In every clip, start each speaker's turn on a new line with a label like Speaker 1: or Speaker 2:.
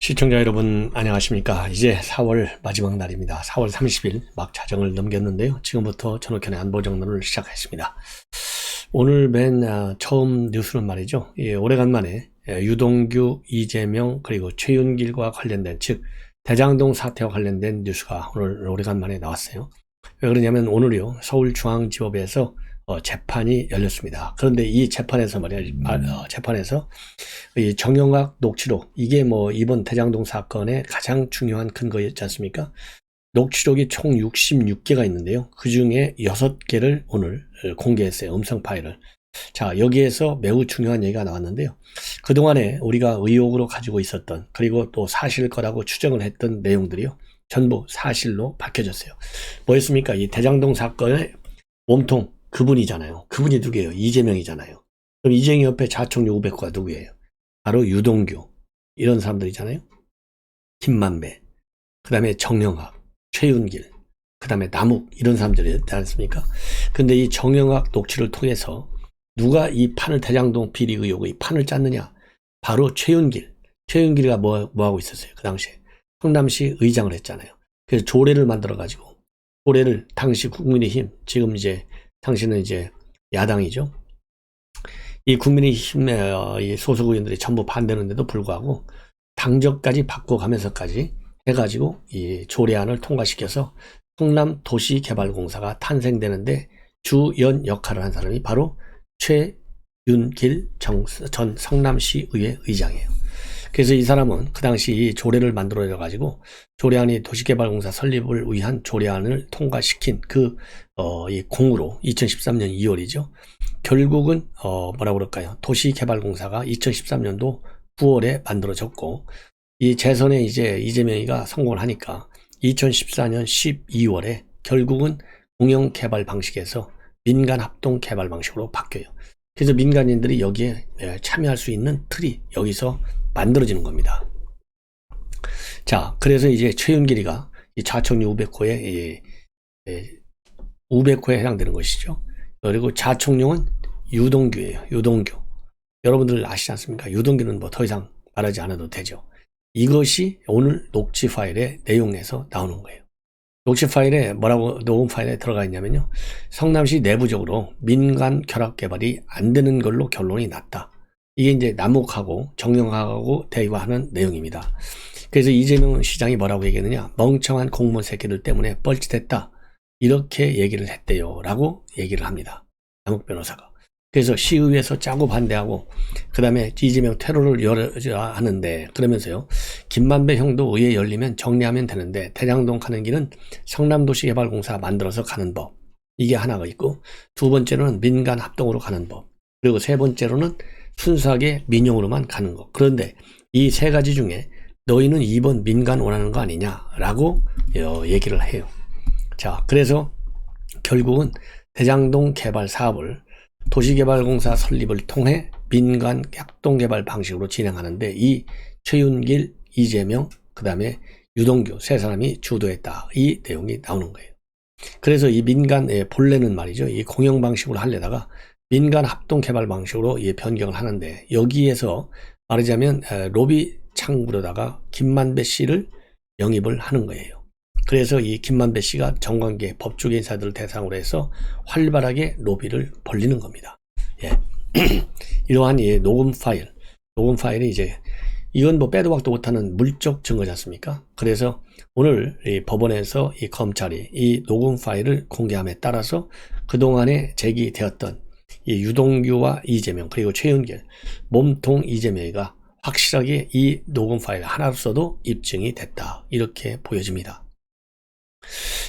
Speaker 1: 시청자 여러분 안녕하십니까. 이제 4월 마지막 날입니다. 4월 30일 막 자정을 넘겼는데요. 지금부터 전욱현의 안보정론을 시작했습니다. 오늘 맨 처음 뉴스는 말이죠. 오래간만에 유동규, 이재명 그리고 최윤길과 관련된 즉 대장동 사태와 관련된 뉴스가 오늘 오래간만에 나왔어요. 왜 그러냐면 오늘요 서울중앙지법에서 재판이 열렸습니다. 그런데 이 재판에서 재판에서 이 정영학 녹취록, 이게 이번 대장동 사건의 가장 중요한 근거였지 않습니까? 녹취록이 총 66개가 있는데요. 그 중에 6개를 오늘 공개했어요. 음성 파일을. 자, 여기에서 매우 중요한 얘기가 나왔는데요. 그동안에 우리가 의혹으로 가지고 있었던, 그리고 또 사실일 거라고 추정을 했던 내용들이요. 전부 사실로 밝혀졌어요. 뭐였습니까? 이 대장동 사건의 몸통, 그분이잖아요. 그분이 누구예요? 이재명이잖아요. 그럼 이재명 옆에 좌총리 500호가 누구예요? 바로 유동규. 이런 사람들이잖아요. 김만배, 그 다음에 정영학, 최윤길, 그 다음에 남욱, 이런 사람들이지 않습니까? 근데 이 정영학 녹취를 통해서 누가 이 판을, 대장동 비리 의혹의 이 판을 짰느냐? 바로 최윤길. 최윤길이가 뭐 하고 있었어요? 그 당시에 성남시 의장을 했잖아요. 그래서 조례를 만들어가지고, 조례를 당시 국민의힘, 지금 이제 당시는 이제 야당이죠. 이 국민의힘의 이 소속 의원들이 전부 반대하는데도 불구하고 당적까지 바꿔가면서까지 해가지고 이 조례안을 통과시켜서 성남도시개발공사가 탄생되는데 주연 역할을 한 사람이 바로 최윤길 전 성남시의회 의장이에요. 그래서 이 사람은 그 당시 이 조례를 만들어가지고 조례안이 도시개발공사 설립을 위한 조례안을 통과시킨 이 공으로 2013년 2월이죠. 결국은 뭐라고 그럴까요? 도시개발공사가 2013년도 9월에 만들어졌고 이 재선에 이제 이재명이가 성공을 하니까 2014년 12월에 결국은 공영개발 방식에서 민간합동개발 방식으로 바뀌어요. 그래서 민간인들이 여기에 참여할 수 있는 틀이 여기서 만들어지는 겁니다. 자, 그래서 이제 최윤길이가 이 좌총리 500호에 500호에 해당되는 것이죠. 그리고 좌총룡은 유동규예요. 유동규. 여러분들 아시지 않습니까? 유동규는 뭐 더 이상 말하지 않아도 되죠. 이것이 오늘 녹취 파일의 내용에서 나오는 거예요. 녹취 파일에 녹음 파일에 들어가 있냐면요. 성남시 내부적으로 민간 결합 개발이 안 되는 걸로 결론이 났다. 이게 이제 남욱하고 정영학하고 대화하는 내용입니다. 그래서 이재명 시장이 뭐라고 얘기했느냐? 멍청한 공무원 새끼들 때문에 뻘짓했다. 이렇게 얘기를 했대요. 라고 얘기를 합니다. 남욱 변호사가. 그래서 시의회에서 짜고 반대하고, 그 다음에 이재명 테러를 하는데, 그러면서요, 김만배 형도 의회 열리면 정리하면 되는데, 대장동 가는 길은 성남도시개발공사 만들어서 가는 법. 이게 하나가 있고, 두 번째로는 민간 합동으로 가는 법. 그리고 세 번째로는 순수하게 민영으로만 가는 것. 그런데 이 세 가지 중에 너희는 2번 민간 원하는 거 아니냐라고 얘기를 해요. 자, 그래서 결국은 대장동 개발 사업을 도시개발공사 설립을 통해 민간 합동개발 방식으로 진행하는데 이 최윤길, 이재명, 그 다음에 유동규 세 사람이 주도했다. 이 내용이 나오는 거예요. 그래서 이 민간 본래는 말이죠. 이 공영 방식으로 하려다가 민간 합동개발 방식으로 변경을 하는데 여기에서 말하자면 로비 창구로다가 김만배 씨를 영입을 하는 거예요. 그래서 이 김만배 씨가 정관계 법조계 인사들을 대상으로 해서 활발하게 로비를 벌리는 겁니다. 예. 이러한 녹음 파일이 이제 이건 뭐 빼도 박도 못하는 물적 증거지 않습니까? 그래서 오늘 이 법원에서 이 검찰이 이 녹음 파일을 공개함에 따라서 그동안에 제기되었던 이 유동규와 이재명 그리고 최윤길 몸통 이재명이가 확실하게 이 녹음 파일 하나로서도 입증이 됐다. 이렇게 보여집니다.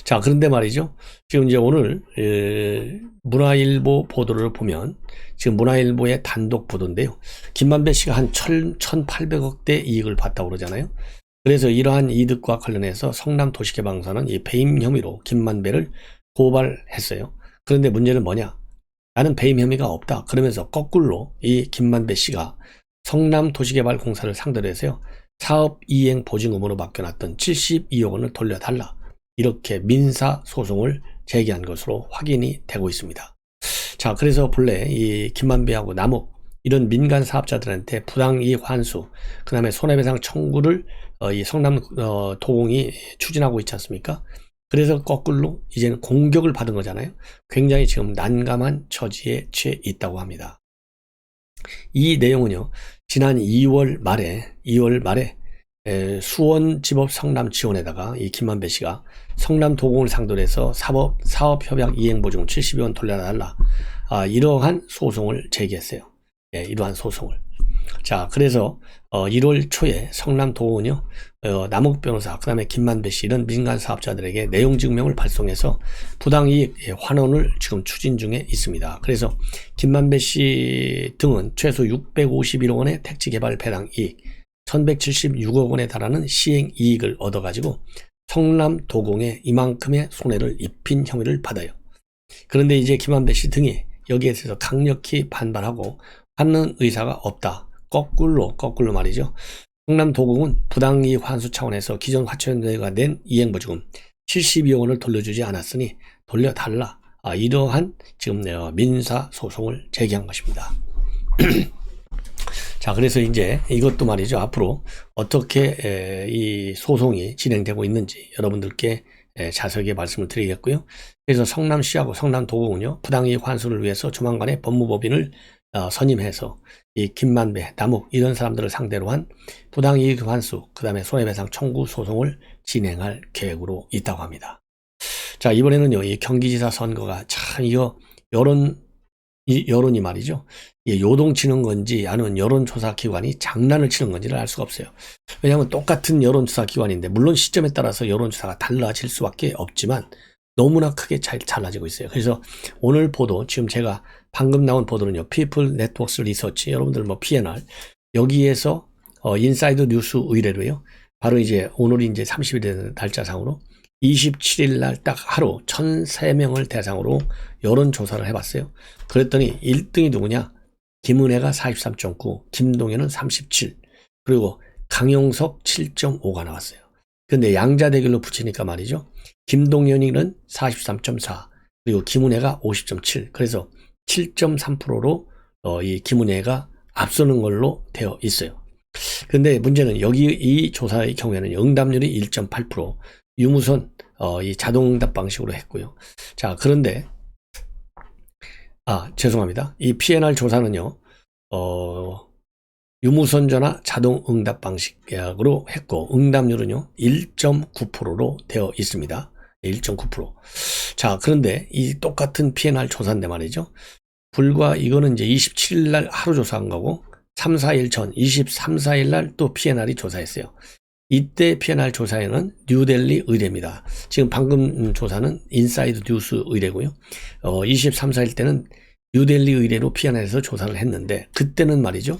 Speaker 1: 자, 그런데 말이죠. 지금 이제 오늘 문화일보 보도를 보면 지금 문화일보의 단독 보도인데요. 김만배 씨가 한 1,800억대 이익을 봤다고 그러잖아요. 그래서 이러한 이득과 관련해서 성남도시개발공사는 이 배임 혐의로 김만배를 고발했어요. 그런데 문제는 뭐냐? 나는 배임 혐의가 없다. 그러면서 거꾸로 이 김만배 씨가 성남도시개발공사를 상대로 해서요. 사업 이행 보증금으로 맡겨놨던 72억 원을 돌려달라. 이렇게 민사소송을 제기한 것으로 확인이 되고 있습니다. 자, 그래서 본래 이 김만배하고 남욱 이런 민간 사업자들한테 부당이익 환수, 그 다음에 손해배상 청구를 이 성남 도공이 추진하고 있지 않습니까? 그래서 거꾸로 이제는 공격을 받은 거잖아요. 굉장히 지금 난감한 처지에 처해 있다고 합니다. 이 내용은요, 지난 2월 말에 수원지법 성남 지원에다가 이 김만배 씨가 성남 도공을 상대로 해서 사업협약 이행보증 70여 원 돌려달라, 이러한 소송을 제기했어요. 예, 이러한 소송을. 자, 그래서 1월 초에 성남 도공은요, 남욱 변호사, 그 다음에 김만배 씨 이런 민간 사업자들에게 내용 증명을 발송해서 부당이익 환원을 지금 추진 중에 있습니다. 그래서 김만배 씨 등은 최소 651억 원의 택지 개발 배당 이익, 1176억 원에 달하는 시행 이익을 얻어가지고 성남 도공에 이만큼의 손해를 입힌 혐의를 받아요. 그런데 이제 김만배 씨 등이 여기에 대해서 강력히 반발하고 받는 의사가 없다. 거꾸로 말이죠. 성남 도공은 부당이익 환수 차원에서 기존 화천대유가 낸 이행보증금 72억 원을 돌려주지 않았으니 돌려달라. 이러한 지금 민사 소송을 제기한 것입니다. 자, 그래서 이제 이것도 말이죠. 앞으로 어떻게 이 소송이 진행되고 있는지 여러분들께 자세하게 말씀을 드리겠고요. 그래서 성남시하고 성남도공은요, 부당이익 환수를 위해서 조만간에 법무법인을 선임해서 이 김만배, 남욱 이런 사람들을 상대로 한 부당이익 환수, 그 다음에 손해배상 청구 소송을 진행할 계획으로 있다고 합니다. 자, 이번에는요, 이 경기지사 선거가 참 이거 여론이 말이죠. 요동치는 건지 아니면 여론조사기관이 장난을 치는 건지를 알 수가 없어요. 왜냐하면 똑같은 여론조사기관인데 물론 시점에 따라서 여론조사가 달라질 수밖에 없지만 너무나 크게 달라지고 있어요. 그래서 오늘 보도, 지금 제가 방금 나온 보도는요, 피플 네트워크 리서치, 여러분들 뭐 PNR, 여기에서 인사이드 뉴스 의뢰로요, 바로 이제 오늘이 이제 30일 날짜상으로 27일 날 딱 하루 1,003명을 대상으로 여론조사를 해봤어요. 그랬더니 1등이 누구냐? 김은혜가 43.9, 김동연은 37, 그리고 강용석 7.5가 나왔어요. 근데 양자 대결로 붙이니까 말이죠. 김동연이는 43.4, 그리고 김은혜가 50.7, 그래서 7.3%로 이 김은혜가 앞서는 걸로 되어 있어요. 근데 문제는 여기 이 조사의 경우에는 응답률이 1.8%, 유무선 이 자동응답 방식으로 했고요. 자, 그런데 죄송합니다. 이 PNR 조사는요, 유무선 전화 자동응답 방식으로 했고 응답률은요 1.9%로 되어 있습니다. 1.9%. 자, 그런데 이 똑같은 PNR 조사인데 말이죠. 불과 이거는 이제 27일 날 하루 조사한 거고 3, 4일 전 23, 4일 날 또 PNR이 조사했어요. 이때 PNR 조사에는 뉴델리 의뢰입니다. 지금 방금 조사는 인사이드 뉴스 의뢰고요. 23, 4일 때는 뉴델리 의뢰로 PNR에서 조사를 했는데 그때는 말이죠.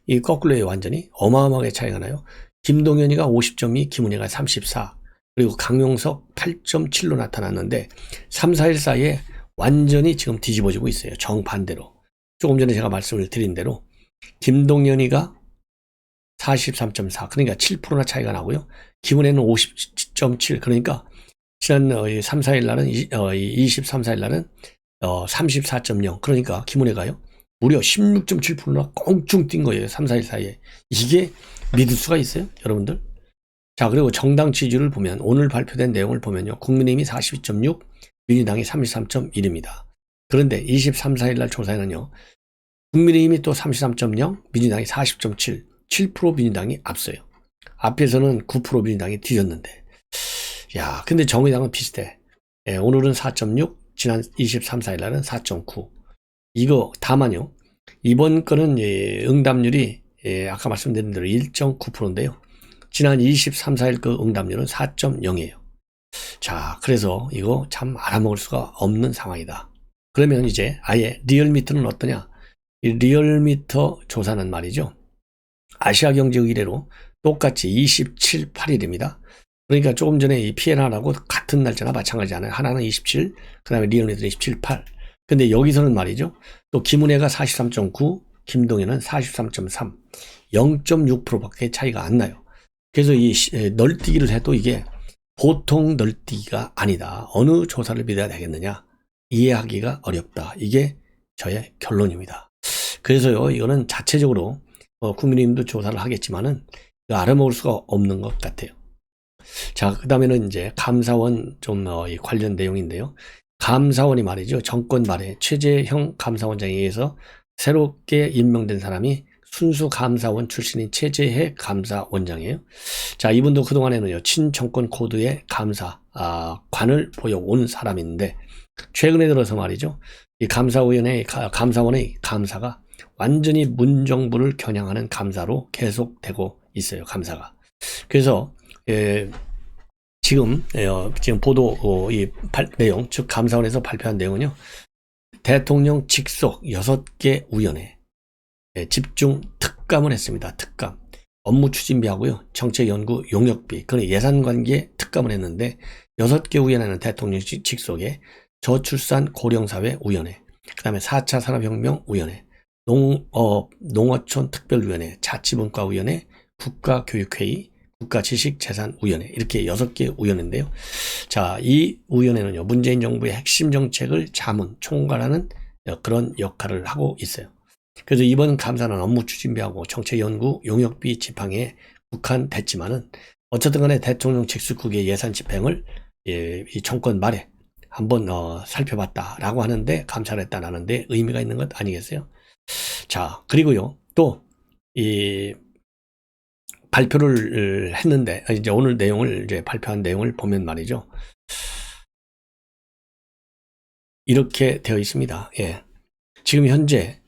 Speaker 1: 이 거꾸로에 완전히 어마어마하게 차이가 나요. 김동연이가 50.2, 김은혜가 34, 그리고 강용석 8.7로 나타났는데 3, 4일 사이에 완전히 지금 뒤집어지고 있어요. 정반대로. 조금 전에 제가 말씀을 드린 대로 김동연이가 43.4, 그러니까 7%나 차이가 나고요. 김은혜는 50.7, 그러니까 지난 3, 4일 날은 23, 4일 날은 34.0, 그러니까 김은혜가요 무려 16.7%나 꽁충 뛴 거예요. 3, 4일 사이에. 이게 믿을 수가 있어요, 여러분들? 자, 그리고 정당 지지율을 보면 오늘 발표된 내용을 보면요, 국민의힘이 42.6, 민주당이 33.1입니다. 그런데 23, 4일 날 조사에는요, 국민의힘이 또 33.0, 민주당이 40.7, 7% 민주당이 앞서요. 앞에서는 9% 민주당이 뒤졌는데, 야, 근데 정의당은 비슷해. 오늘은 4.6, 지난 23, 4일 날은 4.9. 이거 다만요, 이번 거는 응답률이 아까 말씀드린 대로 1.9%인데요. 지난 23, 4일 그 응답률은 4.0이에요. 자, 그래서 이거 참 알아먹을 수가 없는 상황이다. 그러면 이제 아예 리얼미터는 어떠냐? 이 리얼미터 조사는 말이죠, 아시아경제 의뢰로 똑같이 27, 8일입니다. 그러니까 조금 전에 이 PNR하고 같은 날짜나 마찬가지잖아요. 하나는 27, 그 다음에 리얼미터는 27, 8. 근데 여기서는 말이죠, 또 김은혜가 43.9, 김동연은 43.3, 0.6%밖에 차이가 안 나요. 그래서 이 널뛰기를 해도 이게 보통 널뛰기가 아니다. 어느 조사를 믿어야 되겠느냐? 이해하기가 어렵다. 이게 저의 결론입니다. 그래서요, 이거는 자체적으로 국민의힘도 조사를 하겠지만은 알아먹을 수가 없는 것 같아요. 자, 그 다음에는 이제 감사원 좀 이 관련 내용인데요. 감사원이 말이죠. 정권 말에 최재형 감사원장에 의해서 새롭게 임명된 사람이 순수 감사원 출신인 최재해 감사원장이에요. 자, 이분도 그동안에는요, 친정권 코드의 감사관을 보여온 사람인데, 최근에 들어서 말이죠, 이 감사원의 감사가 완전히 문정부를 겨냥하는 감사로 계속되고 있어요, 감사가. 그래서, 지금 보도, 내용, 즉, 감사원에서 발표한 내용은요, 대통령 직속 6개 우연회, 집중 특감을 했습니다. 특감. 업무 추진비하고요, 정책연구 용역비, 그건 예산관계 특감을 했는데, 6개 우연회는 대통령 직속에 저출산 고령사회 우연회, 그 다음에 4차 산업혁명 우연회, 농어촌 특별위원회, 자치분과위원회, 국가교육회의, 국가지식재산위원회, 이렇게 6개 위원회인데요. 자, 이 위원회는요, 문재인 정부의 핵심 정책을 자문, 총괄하는 그런 역할을 하고 있어요. 그래서 이번 감사는 업무 추진비하고 정책연구 용역비 지팡이에 국한됐지만은, 어쨌든 간에 대통령 직속국의 예산 집행을 이 정권 말에 한번 살펴봤다라고 하는데, 감사를 했다라는데 의미가 있는 것 아니겠어요? 자, 그리고요, 또 이 발표를 했는데, 이제 오늘 내용을 이제 발표한 내용을 보면 말이죠, 이렇게 되어 있습니다. 예. 지금 현재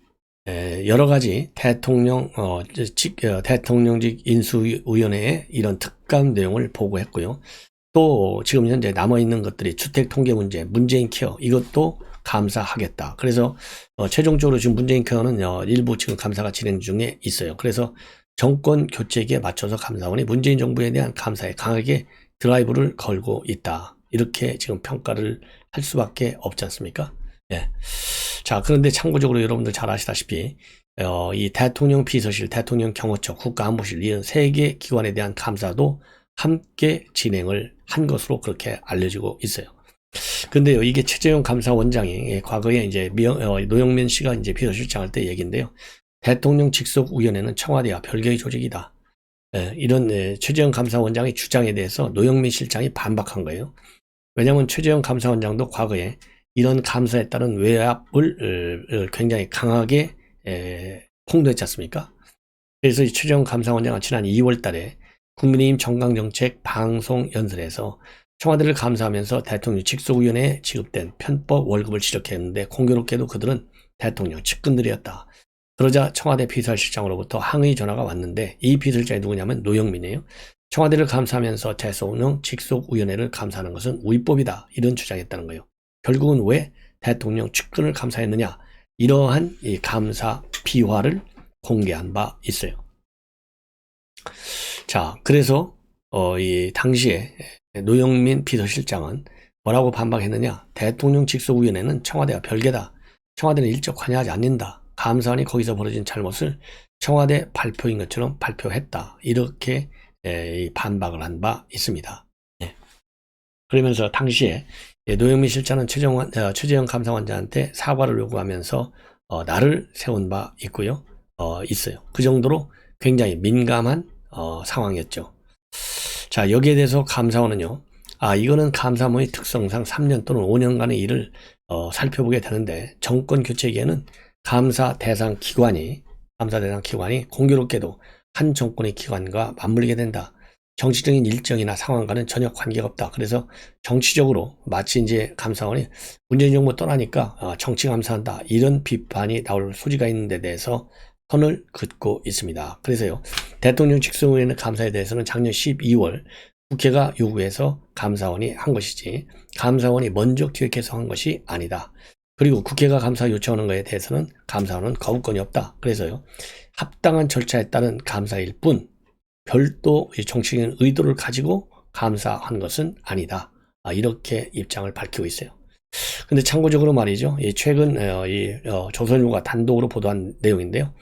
Speaker 1: 여러 가지 대통령직 인수위원회의 이런 특감 내용을 보고했고요. 또 지금 현재 남아있는 것들이 주택 통계 문제, 문재인 케어, 이것도 감사하겠다. 그래서 최종적으로 지금 문재인 케어는 일부 지금 감사가 진행 중에 있어요. 그래서 정권 교체기에 맞춰서 감사원이 문재인 정부에 대한 감사에 강하게 드라이브를 걸고 있다. 이렇게 지금 평가를 할 수밖에 없지 않습니까? 예. 자, 그런데 참고적으로 여러분들 잘 아시다시피 이 대통령 비서실, 대통령 경호처, 국가안보실, 이런 3개 기관에 대한 감사도 함께 진행을 한 것으로 그렇게 알려지고 있어요. 근데요, 이게 최재형 감사원장이 과거에 이제 노영민 씨가 이제 비서실장할 때 얘기인데요. 대통령 직속위원회는 청와대와 별개의 조직이다. 이런 최재형 감사원장의 주장에 대해서 노영민 실장이 반박한 거예요. 왜냐하면 최재형 감사원장도 과거에 이런 감사에 따른 외압을 굉장히 강하게 폭로했지 않습니까? 그래서 이 최재형 감사원장은 지난 2월 달에 국민의힘 정강정책 방송연설에서 청와대를 감사하면서 대통령 직속위원회에 지급된 편법 월급을 지적했는데, 공교롭게도 그들은 대통령 측근들이었다. 그러자 청와대 비서실장으로부터 항의 전화가 왔는데, 이 비서실장이 누구냐면 노영민이에요. 청와대를 감사하면서 대통령 직속위원회를 감사하는 것은 위법이다, 이런 주장했다는 거예요. 결국은 왜 대통령 측근을 감사했느냐, 이러한 이 감사 비화를 공개한 바 있어요. 자, 그래서 이 당시에 노영민 비서실장은 뭐라고 반박했느냐, 대통령 직속위원회는 청와대와 별개다. 청와대는 일적 관여하지 않는다. 감사원이 거기서 벌어진 잘못을 청와대 발표인 것처럼 발표했다. 이렇게 반박을 한 바 있습니다. 그러면서 당시에 노영민 실장은 최재형 감사원장한테 사과를 요구하면서 날을 세운 바 있고요. 있어요. 그 정도로 굉장히 민감한 상황이었죠. 자, 여기에 대해서 감사원은요, 이거는 감사원의 특성상 3년 또는 5년간의 일을 살펴보게 되는데, 정권 교체기에는 감사 대상 기관이 공교롭게도 한 정권의 기관과 맞물리게 된다. 정치적인 일정이나 상황과는 전혀 관계가 없다. 그래서 정치적으로 마치 이제 감사원이 문재인 정부 떠나니까 정치 감사한다, 이런 비판이 나올 소지가 있는 데 대해서 선을 긋고 있습니다. 그래서요, 대통령 직속위원회 감사에 대해서는 작년 12월 국회가 요구해서 감사원이 한 것이지, 감사원이 먼저 기획해서 한 것이 아니다. 그리고 국회가 감사 요청하는 것에 대해서는 감사원은 거부권이 없다. 그래서요, 합당한 절차에 따른 감사일 뿐 별도 정치적인 의도를 가지고 감사한 것은 아니다. 이렇게 입장을 밝히고 있어요. 근데 참고적으로 말이죠, 최근 조선일보가 단독으로 보도한 내용인데요.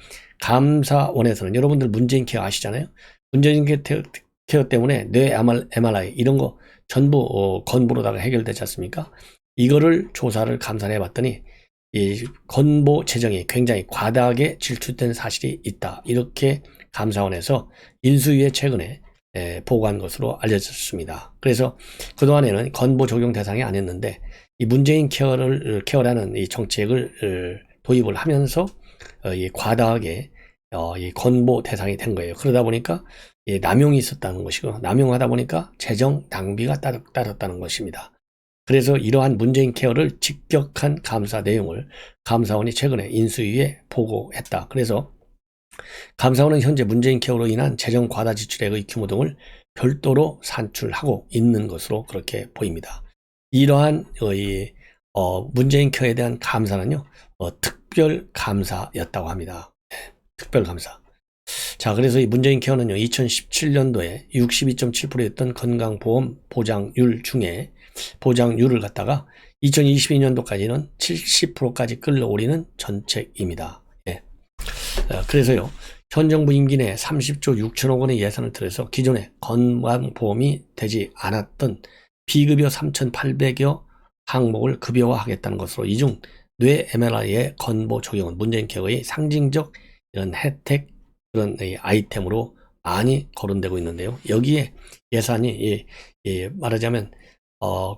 Speaker 1: 감사원에서는, 여러분들 문재인 케어 아시잖아요. 문재인 케어 때문에 뇌 MRI 이런 거 전부 건보로다가 해결되지 않습니까? 이거를 조사를 감사를 해봤더니 이 건보 재정이 굉장히 과다하게 질투된 사실이 있다. 이렇게 감사원에서 인수위에 최근에 보고한 것으로 알려졌습니다. 그래서 그동안에는 건보 적용 대상이 아니었는데 이 문재인 케어라는 이 정책을 도입을 하면서 과다하게 이 건보 대상이 된 거예요. 그러다 보니까 남용이 있었다는 것이고, 남용하다 보니까 재정 낭비가 따랐다는 것입니다. 그래서 이러한 문재인 케어를 직격한 감사 내용을 감사원이 최근에 인수위에 보고했다. 그래서 감사원은 현재 문재인 케어로 인한 재정 과다 지출액의 규모 등을 별도로 산출하고 있는 것으로 그렇게 보입니다. 이러한 문재인 케어에 대한 감사는요, 특별 감사였다고 합니다. 특별 감사. 자, 그래서 이 문재인 케어는요, 2017년도에 62.7%였던 건강보험 보장률 중에 보장률을 갖다가 2022년도까지는 70%까지 끌어올리는 전책입니다. 예. 그래서요, 현 정부 임기 내에 30조 6천억 원의 예산을 들여서 기존에 건강보험이 되지 않았던 비급여 3,800여 항목을 급여화하겠다는 것으로, 이중 뇌 MRI의 건보 적용은 문재인 케어의 상징적 이런 혜택, 그런 아이템으로 많이 거론되고 있는데요. 여기에 예산이 말하자면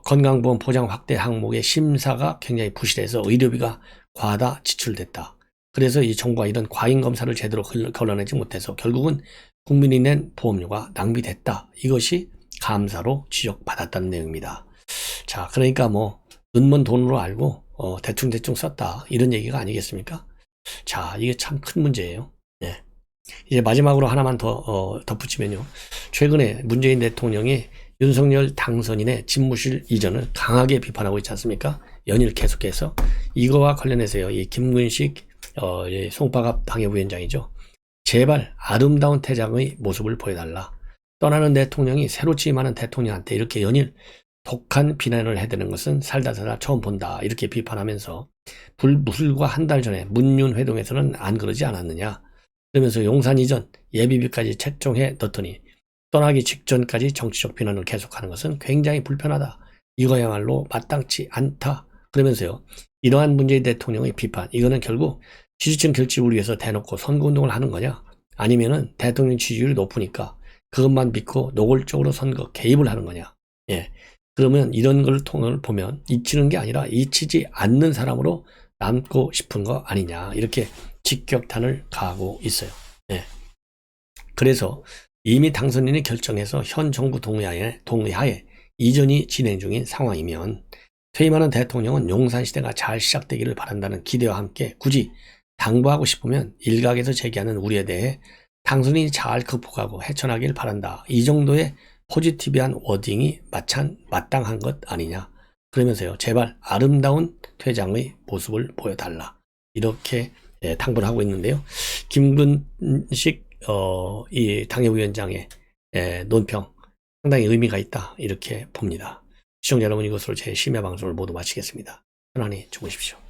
Speaker 1: 건강보험 보장 확대 항목의 심사가 굉장히 부실해서 의료비가 과다 지출됐다. 그래서 이 정부가 이런 과잉 검사를 제대로 걸러내지 못해서 결국은 국민이 낸 보험료가 낭비됐다. 이것이 감사로 지적받았다는 내용입니다. 자, 그러니까 뭐 눈먼 돈으로 알고 대충 썼다, 이런 얘기가 아니겠습니까? 자, 이게 참 큰 문제예요. 네. 이제 마지막으로 하나만 더 덧붙이면요, 최근에 문재인 대통령이 윤석열 당선인의 집무실 이전을 강하게 비판하고 있지 않습니까? 연일 계속해서. 이거와 관련해서요, 이 김근식 송파갑 당협위원장이죠, 제발 아름다운 퇴장의 모습을 보여달라. 떠나는 대통령이 새로 취임하는 대통령한테 이렇게 연일 독한 비난을 해대는 것은 살다 처음 본다, 이렇게 비판하면서 불과 한 달 전에 문윤 회동에서는 안 그러지 않았느냐, 그러면서 용산 이전 예비비까지 책정해 넣더니 떠나기 직전까지 정치적 비난을 계속하는 것은 굉장히 불편하다, 이거야말로 마땅치 않다, 그러면서요, 이러한 문재인 대통령의 비판, 이거는 결국 지지층 결집을 위해서 대놓고 선거운동을 하는 거냐, 아니면은 대통령 지지율이 높으니까 그것만 믿고 노골적으로 선거 개입을 하는 거냐. 예. 그러면 이런 걸 보면 잊히는 게 아니라 잊히지 않는 사람으로 남고 싶은 거 아니냐, 이렇게 직격탄을 가하고 있어요. 예. 그래서 이미 당선인이 결정해서 현 정부 동의하에 이전이 진행 중인 상황이면 퇴임하는 대통령은 용산시대가 잘 시작되기를 바란다는 기대와 함께 굳이 당부하고 싶으면 일각에서 제기하는 우려에 대해 당선인이 잘 극복하고 헤쳐나길 바란다, 이 정도의 포지티브한 워딩이 마땅한 것 아니냐, 그러면서요, 제발 아름다운 퇴장의 모습을 보여달라, 이렇게 당부를 하고 있는데요. 김근식 이 당협위원장의 논평 상당히 의미가 있다, 이렇게 봅니다. 시청자 여러분, 이것으로 제 심야 방송을 모두 마치겠습니다. 편안히 주무십시오.